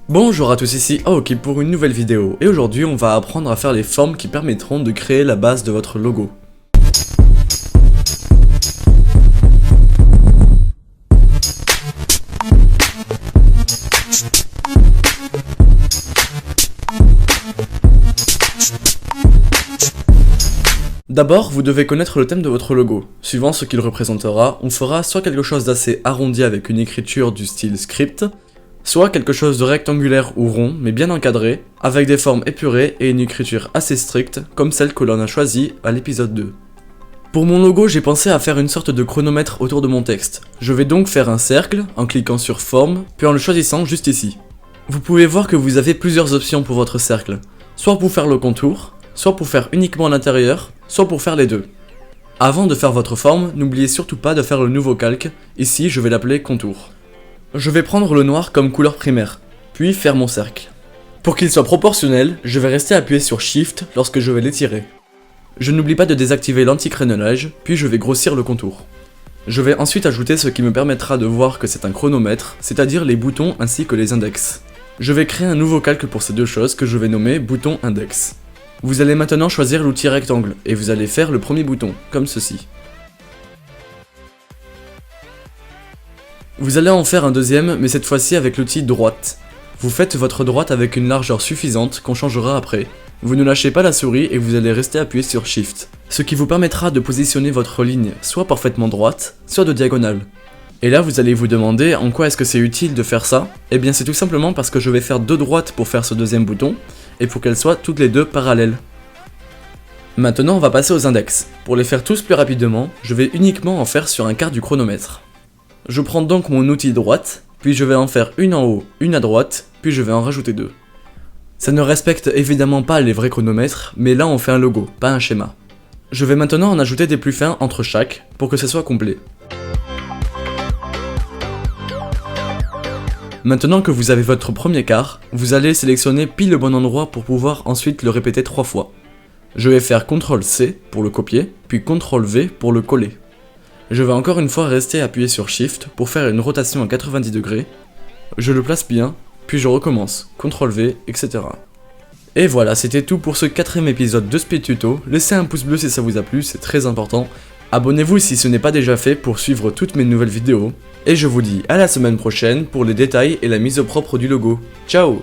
Bonjour à tous, ici Aoki pour une nouvelle vidéo, et aujourd'hui on va apprendre à faire les formes qui permettront de créer la base de votre logo. D'abord, vous devez connaître le thème de votre logo. Suivant ce qu'il représentera, on fera soit quelque chose d'assez arrondi avec une écriture du style script, soit quelque chose de rectangulaire ou rond, mais bien encadré, avec des formes épurées et une écriture assez stricte, comme celle que l'on a choisie à l'épisode 2. Pour mon logo, j'ai pensé à faire une sorte de chronomètre autour de mon texte. Je vais donc faire un cercle, en cliquant sur forme, puis en le choisissant juste ici. Vous pouvez voir que vous avez plusieurs options pour votre cercle, soit pour faire le contour, soit pour faire uniquement l'intérieur, soit pour faire les deux. Avant de faire votre forme, n'oubliez surtout pas de faire le nouveau calque, ici je vais l'appeler contour. Je vais prendre le noir comme couleur primaire, puis faire mon cercle. Pour qu'il soit proportionnel, je vais rester appuyé sur Shift lorsque je vais l'étirer. Je n'oublie pas de désactiver l'anti-crénelage, puis je vais grossir le contour. Je vais ensuite ajouter ce qui me permettra de voir que c'est un chronomètre, c'est-à-dire les boutons ainsi que les index. Je vais créer un nouveau calque pour ces deux choses que je vais nommer bouton index. Vous allez maintenant choisir l'outil rectangle, et vous allez faire le premier bouton, comme ceci. Vous allez en faire un deuxième, mais cette fois-ci avec l'outil droite. Vous faites votre droite avec une largeur suffisante qu'on changera après. Vous ne lâchez pas la souris et vous allez rester appuyé sur Shift, ce qui vous permettra de positionner votre ligne soit parfaitement droite, soit de diagonale. Et là vous allez vous demander en quoi est-ce que c'est utile de faire ça. Eh bien c'est tout simplement parce que je vais faire deux droites pour faire ce deuxième bouton, et pour qu'elles soient toutes les deux parallèles. Maintenant on va passer aux index. Pour les faire tous plus rapidement, je vais uniquement en faire sur un quart du chronomètre. Je prends donc mon outil droite, puis je vais en faire une en haut, une à droite, puis je vais en rajouter deux. Ça ne respecte évidemment pas les vrais chronomètres, mais là on fait un logo, pas un schéma. Je vais maintenant en ajouter des plus fins entre chaque, pour que ce soit complet. Maintenant que vous avez votre premier quart, vous allez sélectionner pile le bon endroit pour pouvoir ensuite le répéter 3 fois. Je vais faire CTRL-C pour le copier, puis CTRL-V pour le coller. Je vais encore une fois rester appuyé sur Shift pour faire une rotation à 90 degrés. Je le place bien, puis je recommence, CTRL-V, etc. Et voilà, c'était tout pour ce 4ème épisode de Speed Tuto. Laissez un pouce bleu si ça vous a plu, c'est très important. Abonnez-vous si ce n'est pas déjà fait pour suivre toutes mes nouvelles vidéos. Et je vous dis à la semaine prochaine pour les détails et la mise au propre du logo. Ciao!